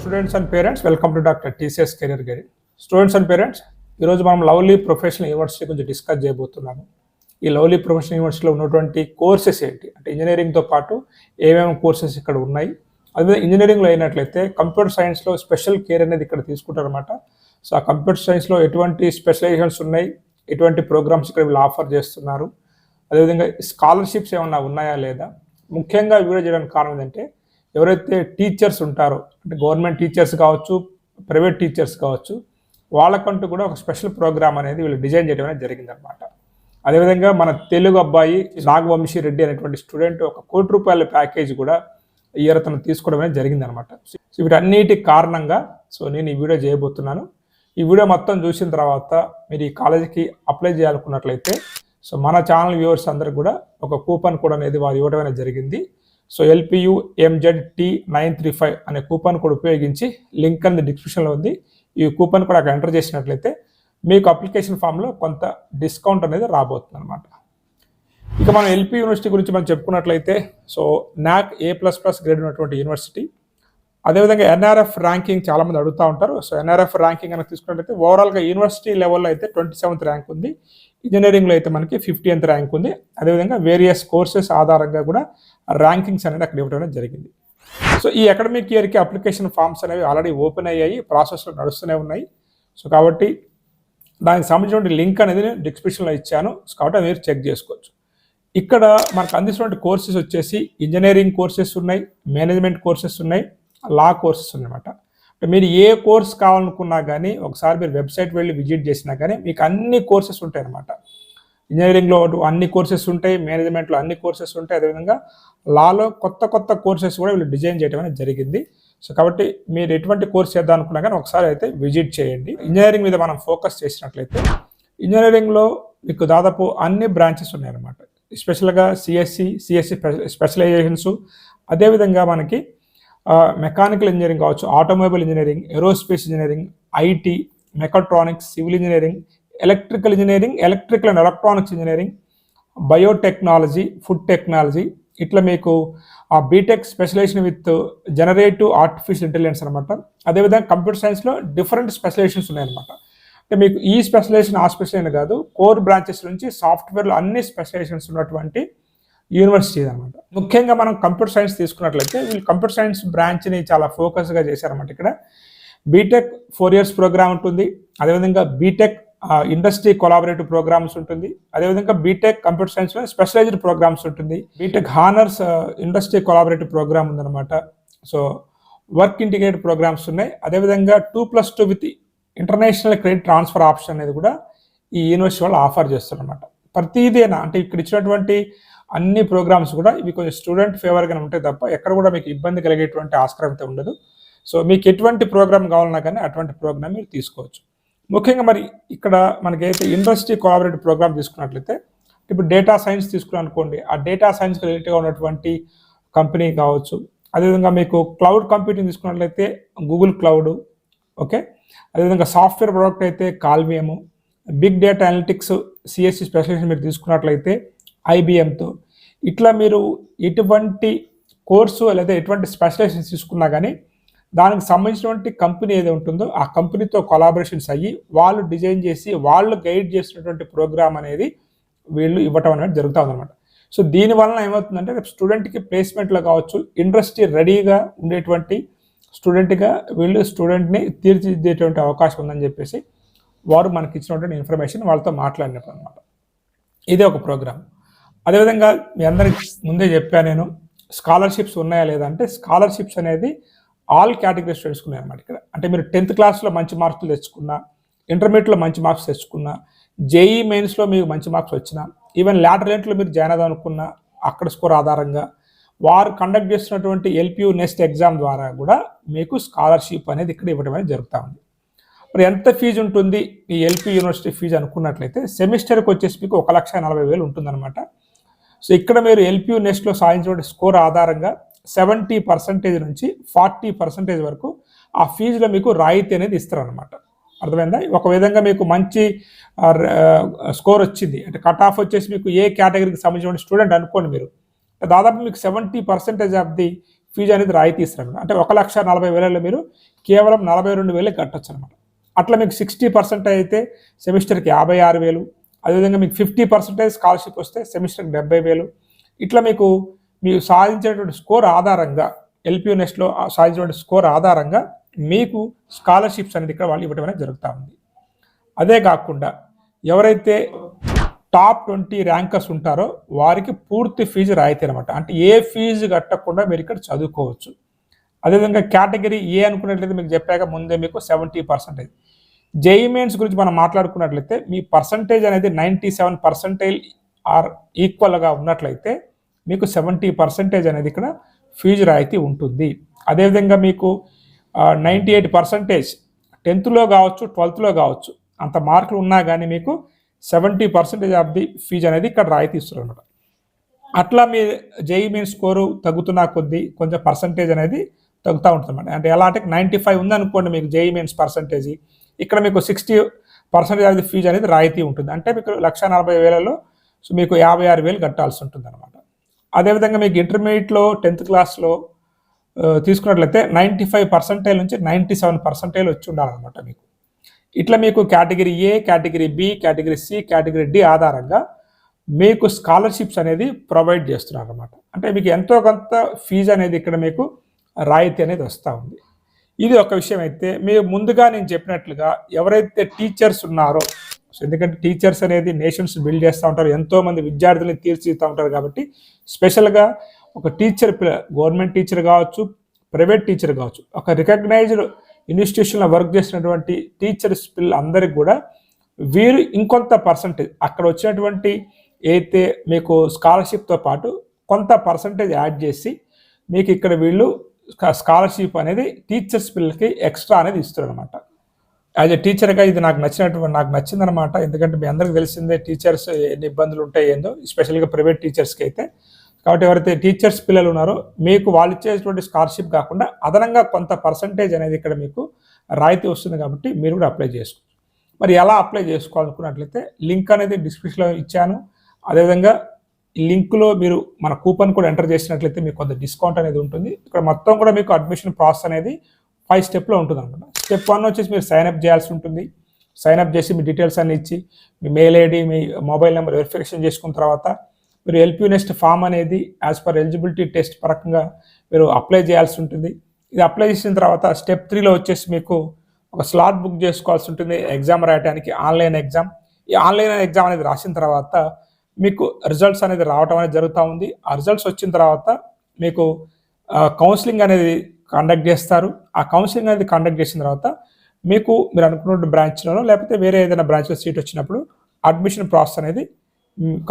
Students and parents, welcome to doctor TCS career guide. Students and parents, ఈరోజు మనం lovely professional university గురించి discuss చేయబోతున్నాము. ఈ lovely professional యూనివర్సిటీలో ఉన్నటువంటి కోర్సెస్ ఏంటి అంటే ఇంజనీరింగ్తో పాటు ఏమేమి కోర్సెస్ ఇక్కడ ఉన్నాయి. అదే ఇంజనీరింగ్లో అయినట్లయితే కంప్యూటర్ సైన్స్లో స్పెషల్ కేర్ అనేది ఇక్కడ తీసుకుంటారన్నమాట. సో ఆ కంప్యూటర్ సైన్స్లో ఎటువంటి స్పెషలైజేషన్స్ ఉన్నాయి, ఎటువంటి ప్రోగ్రామ్స్ ఇక్కడ వీళ్ళు ఆఫర్ చేస్తున్నారు, అదేవిధంగా స్కాలర్షిప్స్ ఏమన్నా ఉన్నాయా లేదా. ముఖ్యంగా వీడియో చేయడానికి కారణం ఏంటంటే ఎవరైతే టీచర్స్ ఉంటారో అంటే గవర్నమెంట్ టీచర్స్ కావచ్చు, ప్రైవేట్ టీచర్స్ కావచ్చు, వాళ్ళకంటూ కూడా ఒక స్పెషల్ ప్రోగ్రామ్ అనేది వీళ్ళు డిజైన్ చేయడం అనేది జరిగిందనమాట. అదేవిధంగా మన తెలుగు అబ్బాయి నాగవంశీ రెడ్డి అనేటువంటి స్టూడెంట్ ఒక ₹1,00,00,000 ప్యాకేజ్ కూడా ఇయర్ తను తీసుకోవడం అనేది జరిగిందనమాట. సో వీటన్నిటి కారణంగా నేను ఈ వీడియో చేయబోతున్నాను. ఈ వీడియో మొత్తం చూసిన తర్వాత మీరు ఈ కాలేజీకి అప్లై చేయాలనుకున్నట్లయితే మన ఛానల్ వ్యూవర్స్ అందరికి కూడా ఒక కూపన్ కోడ్ అనేది వారు ఇవ్వడం అనేది జరిగింది. LPUMZT935 అనే కూపన్ కోడ్ ఉపయోగించి లింక్ అనేది డిస్క్రిప్షన్లో ఉంది. ఈ కూపన్ కోడ్ అక్కడ ఎంటర్ చేసినట్లయితే మీకు అప్లికేషన్ ఫామ్లో కొంత డిస్కౌంట్ అనేది రాబోతుంది అనమాట. ఇక మనం ఎల్పి యూనివర్సిటీ గురించి మనం చెప్పుకున్నట్లయితే NAC A++ గ్రేడ్ ఉన్నటువంటి యూనివర్సిటీ. అదేవిధంగా NRF ర్యాంకింగ్ చాలామంది అడుగుతూ ఉంటారు. NRF ర్యాంకింగ్ అనేది తీసుకున్నట్లయితే ఓవరాల్గా యూనివర్సిటీ లెవెల్లో అయితే 27th ర్యాంక్ ఉంది, ఇంజనీరింగ్లో అయితే మనకి 50th ర్యాంక్ ఉంది. అదేవిధంగా వేరియస్ కోర్సెస్ ఆధారంగా కూడా ర్యాంకింగ్స్ అనేది అక్కడ ఇవ్వడం అనేది జరిగింది. ఈ అకాడమిక్ ఇయర్కి అప్లికేషన్ ఫామ్స్ అనేవి ఆల్రెడీ ఓపెన్ అయ్యాయి, ప్రాసెస్లో నడుస్తూనే ఉన్నాయి. కాబట్టి దానికి సంబంధించిన లింక్ అనేది డిస్క్రిప్షన్లో ఇచ్చాను, కాబట్టి మీరు చెక్ చేసుకోవచ్చు. ఇక్కడ మనకు అందిస్తున్న కోర్సెస్ వచ్చేసి ఇంజనీరింగ్ కోర్సెస్ ఉన్నాయి, మేనేజ్మెంట్ కోర్సెస్ ఉన్నాయి, లా కోర్సెస్ ఉన్నాయన్నమాట. అంటే మీరు ఏ కోర్స్ కావాలనుకున్నా కానీ ఒకసారి మీరు వెబ్సైట్ వెళ్ళి విజిట్ చేసినా కానీ మీకు అన్ని కోర్సెస్ ఉంటాయి అన్నమాట. ఇంజనీరింగ్లో అన్ని కోర్సెస్ ఉంటాయి, మేనేజ్మెంట్లో అన్ని కోర్సెస్ ఉంటాయి, అదేవిధంగా లాలో కొత్త కొత్త కోర్సెస్ కూడా వీళ్ళు డిజైన్ చేయడం అనేది జరిగింది. కాబట్టి మీరు ఎటువంటి కోర్స్ చేద్దాం అనుకున్నా కానీ ఒకసారి అయితే విజిట్ చేయండి. ఇంజనీరింగ్ మీద మనం ఫోకస్ చేసినట్లయితే ఇంజనీరింగ్లో మీకు దాదాపు అన్ని బ్రాంచెస్ ఉన్నాయన్నమాట. స్పెషల్గా సిఎస్సి స్పెషలైజేషన్స్, అదేవిధంగా మనకి మెకానికల్ ఇంజనీరింగ్ కావచ్చు, automobile engineering, aerospace engineering, IT, mechatronics, civil engineering, electrical engineering, electrical and electronics engineering, biotechnology, food technology, ఇట్లా మీకు B Tech specialisation with generative artificial intelligence అనమాట. అదేవిధంగా కంప్యూటర్ సైన్స్లో డిఫరెంట్ స్పెషలైజేషన్స్ ఉన్నాయన్నమాట. అంటే మీకు ఈ స్పెషలైజేషన్ ఆ స్పెషలైజేషన్ కాదు, కోర్ బ్రాంచెస్ నుంచి సాఫ్ట్వేర్లో అన్ని స్పెషలైజేషన్స్ ఉన్నటువంటి యూనివర్సిటీ అనమాట. ముఖ్యంగా మనం కంప్యూటర్ సైన్స్ తీసుకున్నట్లయితే వీళ్ళు కంప్యూటర్ సైన్స్ బ్రాంచ్ని చాలా ఫోకస్గా చేశారన్నమాట. ఇక్కడ బీటెక్ 4 years ప్రోగ్రామ్ ఉంటుంది, అదేవిధంగా బీటెక్ ఇండస్ట్రీ కొలాబరేటివ్ ప్రోగ్రామ్స్ ఉంటుంది, అదేవిధంగా బీటెక్ కంప్యూటర్ సైన్స్లో స్పెషలైజ్డ్ ప్రోగ్రామ్స్ ఉంటుంది, B Tech honours industry collaborative programme ఉందన్నమాట. వర్క్ ఇంటిగ్రేటెడ్ ప్రోగ్రామ్స్ ఉన్నాయి. అదేవిధంగా 2+2 with international credit transfer option అనేది కూడా ఈ యూనివర్సిటీ వాళ్ళు ఆఫర్ చేస్తారన్నమాట. ప్రతిదేనా అంటే ఇక్కడ ఇచ్చినటువంటి అన్ని ప్రోగ్రామ్స్ కూడా ఇవి కొంచెం స్టూడెంట్ ఫేవర్గానే ఉంటాయి తప్ప ఎక్కడ కూడా మీకు ఇబ్బంది కలిగేటువంటి ఆస్కారం అయితే ఉండదు. మీకు ఎటువంటి ప్రోగ్రామ్ కావాలన్నా కానీ అటువంటి ప్రోగ్రామ్ మీరు తీసుకోవచ్చు. ముఖ్యంగా మరి ఇక్కడ మనకైతే ఇండస్ట్రీ కొలాబరేటివ్ ప్రోగ్రామ్ తీసుకున్నట్లయితే ఇప్పుడు డేటా సైన్స్ తీసుకున్నాం అనుకోండి, ఆ డేటా సైన్స్కి రిలేటెడ్గా ఉన్నటువంటి కంపెనీ కావచ్చు. అదేవిధంగా మీకు క్లౌడ్ కంప్యూటింగ్ తీసుకున్నట్లయితే గూగుల్ క్లౌడ్, ఓకే. అదేవిధంగా సాఫ్ట్వేర్ ప్రోడక్ట్ అయితే Kalvium, big data analytics CSC specialisation మీరు తీసుకున్నట్లయితే IBMతో, ఇట్లా మీరు ఎటువంటి కోర్సు లేదా ఎటువంటి స్పెషలైజేషన్ తీసుకున్నా కానీ దానికి సంబంధించినటువంటి కంపెనీ ఏది ఉంటుందో ఆ కంపెనీతో కొలాబరేషన్స్ అయ్యి వాళ్ళు డిజైన్ చేసి వాళ్ళు గైడ్ చేసినటువంటి ప్రోగ్రామ్ అనేది వీళ్ళు ఇవ్వటం అనేది జరుగుతూ ఉందన్నమాట. దీనివల్ల ఏమవుతుందంటే రేపు స్టూడెంట్కి ప్లేస్మెంట్లో కావచ్చు, ఇండస్ట్రీ రెడీగా ఉండేటువంటి స్టూడెంట్గా వీళ్ళు స్టూడెంట్ని తీర్చిదిద్దేటువంటి అవకాశం ఉందని చెప్పేసి వారు మనకి ఇచ్చినటువంటి ఇన్ఫర్మేషన్ వాళ్ళతో మాట్లాడినప్పుడు అనమాట. ఇదే ఒక ప్రోగ్రామ్. అదేవిధంగా మీ అందరికి ముందే చెప్పాను నేను, స్కాలర్షిప్స్ ఉన్నాయా లేదా అంటే స్కాలర్షిప్స్ అనేది ఆల్ కేటగిరీ స్టూడెంట్స్కి ఉన్నాయన్నమాట. ఇక్కడ అంటే మీరు 10th క్లాస్లో మంచి మార్కులు తెచ్చుకున్నా, ఇంటర్మీడియట్లో మంచి మార్క్స్ తెచ్చుకున్నా, జేఈ మెయిన్స్లో మీకు మంచి మార్క్స్ వచ్చినా, ఈవెన్ లాటరెంట్లో మీరు జాయిన్ అవుదాం అనుకున్నా అక్కడ స్కోర్ ఆధారంగా వారు కండక్ట్ చేస్తున్నటువంటి LPU నెక్స్ట్ ఎగ్జామ్ ద్వారా కూడా మీకు స్కాలర్షిప్ అనేది ఇక్కడ ఇవ్వడం అనేది జరుగుతూ ఉంది. మరి ఎంత ఫీజు ఉంటుంది ఈ ఎల్పి యూనివర్సిటీ ఫీజు అనుకున్నట్లయితే సెమిస్టర్కి వచ్చేసి మీకు 1,40,000 ఉంటుందన్నమాట. ఇక్కడ మీరు LPU నెక్స్ట్లో సాధించిన స్కోర్ ఆధారంగా 70% నుంచి 40% వరకు ఆ ఫీజులో మీకు రాయితీ అనేది ఇస్తారనమాట. అర్థమైందా? ఒక విధంగా మీకు మంచి స్కోర్ వచ్చింది అంటే కట్ ఆఫ్ వచ్చేసి మీకు ఏ కేటగిరీకి సంబంధించిన స్టూడెంట్ అనుకోండి, మీరు దాదాపు మీకు 70% ఆఫ్ ది ఫీజు అనేది రాయితీ ఇస్తారు. అంటే 1,40,000 మీరు కేవలం 42,000 కట్టొచ్చు అనమాట. అట్లా మీకు 60% అయితే సెమిస్టర్కి 56,000, అదేవిధంగా మీకు 50% స్కాలర్షిప్ వస్తే సెమిస్టర్కి 70,000. ఇట్లా మీకు మీరు సాధించేటువంటి స్కోర్ ఆధారంగా ఎల్పి నెస్ట్లో సాధించినటువంటి స్కోర్ ఆధారంగా మీకు స్కాలర్షిప్స్ అనేది ఇక్కడ వాళ్ళు ఇవ్వడం అనేది జరుగుతూ ఉంది. అదే కాకుండా ఎవరైతే టాప్ 20 ర్యాంకర్స్ ఉంటారో వారికి పూర్తి ఫీజు రాయితీ అనమాట. అంటే ఏ ఫీజు కట్టకుండా మీరు ఇక్కడ చదువుకోవచ్చు. అదేవిధంగా కేటగిరీ ఏ అనుకున్నట్లయితే మీకు చెప్పాక ముందే మీకు 70%. జేఈఈ మెయిన్స్ గురించి మనం మాట్లాడుకున్నట్లయితే మీ పర్సంటేజ్ అనేది 97% ఆర్ ఈక్వల్గా ఉన్నట్లయితే మీకు 70% అనేది ఇక్కడ ఫీజు రాయితీ ఉంటుంది. అదేవిధంగా మీకు 98% 10th కావచ్చు 12th కావచ్చు అంత మార్కులు ఉన్నా కానీ మీకు 70% ఆఫ్ ది ఫీజు అనేది ఇక్కడ రాయితీ ఇస్తారు అనమాట. అట్లా మీ జేఈఈ మెయిన్ స్కోరు తగ్గుతున్న కొద్దీ కొంచెం పర్సంటేజ్ అనేది తగ్గుతూ ఉంటుంది. అంటే ఎలా అంటే 95 ఉందనుకోండి మీకు జేఈఈ మెయిన్స్ పర్సంటేజ్, ఇక్కడ మీకు 60% ఆఫ్ ది ఫీజు అనేది రాయితీ ఉంటుంది. అంటే మీకు 1,40,000లో సో మీకు 56,000 కట్టాల్సి ఉంటుంది అనమాట. అదేవిధంగా మీకు ఇంటర్మీడియట్లో 10th క్లాస్లో తీసుకున్నట్లయితే 95% నుంచి 97% వచ్చి ఉండాలన్నమాట మీకు. ఇట్లా మీకు category A, category B, category C, category D ఆధారంగా మీకు స్కాలర్షిప్స్ అనేది ప్రొవైడ్ చేస్తున్నారు అనమాట. అంటే మీకు ఎంతో కొంత ఫీజు అనేది ఇక్కడ మీకు రాయితీ అనేది వస్తూ ఉంది. ఇది ఒక విషయం. అయితే మీరు ముందుగా నేను చెప్పినట్లుగా ఎవరైతే టీచర్స్ ఉన్నారో, సో ఎందుకంటే టీచర్స్ అనేది నేషన్స్ బిల్డ్ చేస్తూ ఉంటారు, ఎంతోమంది విద్యార్థులను తీర్చిదిద్దుతూ ఉంటారు. కాబట్టి స్పెషల్గా ఒక టీచర్, గవర్నమెంట్ టీచర్ కావచ్చు, ప్రైవేట్ టీచర్ కావచ్చు, ఒక రికగ్నైజ్డ్ ఇన్స్టిట్యూషన్లో వర్క్ చేసినటువంటి టీచర్స్ పిల్లలందరికీ కూడా వీరు ఇంకొంత పర్సంటేజ్ అక్కడ వచ్చినటువంటి అయితే మీకు స్కాలర్షిప్తో పాటు కొంత పర్సంటేజ్ యాడ్ చేసి మీకు ఇక్కడ వీళ్ళు స్కాలర్షిప్ అనేది టీచర్స్ పిల్లలకి ఎక్స్ట్రా అనేది ఇస్తారు అనమాట. యాజ్ ఎ టీచర్గా ఇది నాకు నచ్చిందనమాట. ఎందుకంటే మీ అందరికీ తెలిసిందే టీచర్స్ ఎన్ని ఇబ్బందులు ఉంటాయి ఏందో, స్పెషల్గా ప్రైవేట్ టీచర్స్కి అయితే. కాబట్టి ఎవరైతే టీచర్స్ పిల్లలు ఉన్నారో మీకు వాళ్ళు ఇచ్చేటువంటి స్కాలర్షిప్ కాకుండా అదనంగా కొంత పర్సంటేజ్ అనేది ఇక్కడ మీకు రాయితీ వస్తుంది. కాబట్టి మీరు కూడా అప్లై చేసుకోవచ్చు. మరి ఎలా అప్లై చేసుకోవాలనుకున్నట్లయితే లింక్ అనేది డిస్క్రిప్షన్లో ఇచ్చాను. అదేవిధంగా ఈ లింక్లో మీరు మన కూపన్ కూడా ఎంటర్ చేసినట్లయితే మీకు కొంత డిస్కౌంట్ అనేది ఉంటుంది. ఇక్కడ మొత్తం కూడా మీకు అడ్మిషన్ ప్రాసెస్ అనేది 5 స్టెప్లో ఉంటుంది అనమాట. స్టెప్ 1 వచ్చేసి మీరు సైన్అప్ చేయాల్సి ఉంటుంది. సైన్అప్ చేసి మీ డీటెయిల్స్ అన్ని ఇచ్చి మీ మెయిల్ ఐడి, మీ మొబైల్ నెంబర్ వెరిఫికేషన్ చేసుకున్న తర్వాత మీరు ఎల్పి నెస్ట్ ఫామ్ అనేది యాజ్ పర్ ఎలిజిబిలిటీ టెస్ట్ పరంగా మీరు అప్లై చేయాల్సి ఉంటుంది. ఇది అప్లై చేసిన తర్వాత స్టెప్ 3లో వచ్చేసి మీకు ఒక స్లాట్ బుక్ చేసుకోవాల్సి ఉంటుంది ఎగ్జామ్ రాయడానికి, ఆన్లైన్ ఎగ్జామ్. ఈ ఆన్లైన్ ఎగ్జామ్ అనేది రాసిన తర్వాత మీకు రిజల్ట్స్ అనేది రావడం అనేది జరుగుతూ ఉంది. ఆ రిజల్ట్స్ వచ్చిన తర్వాత మీకు కౌన్సిలింగ్ అనేది కండక్ట్ చేస్తారు. ఆ కౌన్సిలింగ్ అనేది కండక్ట్ చేసిన తర్వాత మీకు మీరు అనుకున్న బ్రాంచ్లో లేకపోతే వేరే ఏదైనా బ్రాంచ్లో సీట్ వచ్చినప్పుడు అడ్మిషన్ ప్రాసెస్ అనేది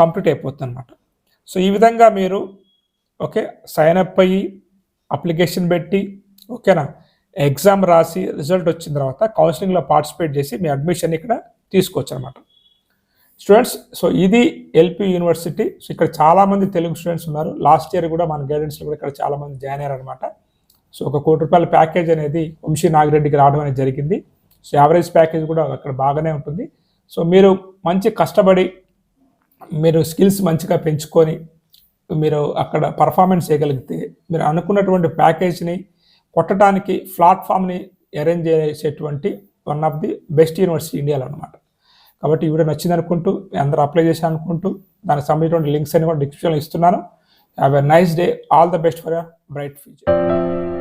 కంప్లీట్ అయిపోతుంది అనమాట. సో ఈ విధంగా మీరు సైన్అప్ అయ్యి అప్లికేషన్ పెట్టి ఓకేనా ఎగ్జామ్ రాసి రిజల్ట్ వచ్చిన తర్వాత కౌన్సిలింగ్లో పార్టిసిపేట్ చేసి మీ అడ్మిషన్ ఇక్కడ తీసుకోవచ్చు అనమాట స్టూడెంట్స్. సో ఇది ఎల్పి యూనివర్సిటీ. సో ఇక్కడ చాలామంది తెలుగు స్టూడెంట్స్ ఉన్నారు. లాస్ట్ ఇయర్ కూడా మన గైడెన్స్లో కూడా ఇక్కడ చాలామంది జాయిన్ అయ్యారు అనమాట. సో ₹1 కోటి ప్యాకేజ్ అనేది వంశీ నాగిరెడ్డికి రావడం అనేది జరిగింది. సో యావరేజ్ ప్యాకేజ్ కూడా అక్కడ బాగానే ఉంటుంది. సో మీరు మంచి కష్టపడి మీరు స్కిల్స్ మంచిగా పెంచుకొని మీరు అక్కడ పర్ఫార్మెన్స్ చేయగలిగితే మీరు అనుకున్నటువంటి ప్యాకేజ్ని కొట్టడానికి ప్లాట్ఫామ్ని అరేంజ్ చేసేటువంటి one of the best university ఇండియాలో అనమాట. కాబట్టి ఈ వీడియో నచ్చింది అనుకుంటూ అందరూ అప్లై చేశాను అనుకుంటూ దానికి సంబంధించిన లింక్స్ అని కూడా డిస్క్రిప్షన్లో ఇస్తున్నాను. Have a nice day. All the best for your bright future.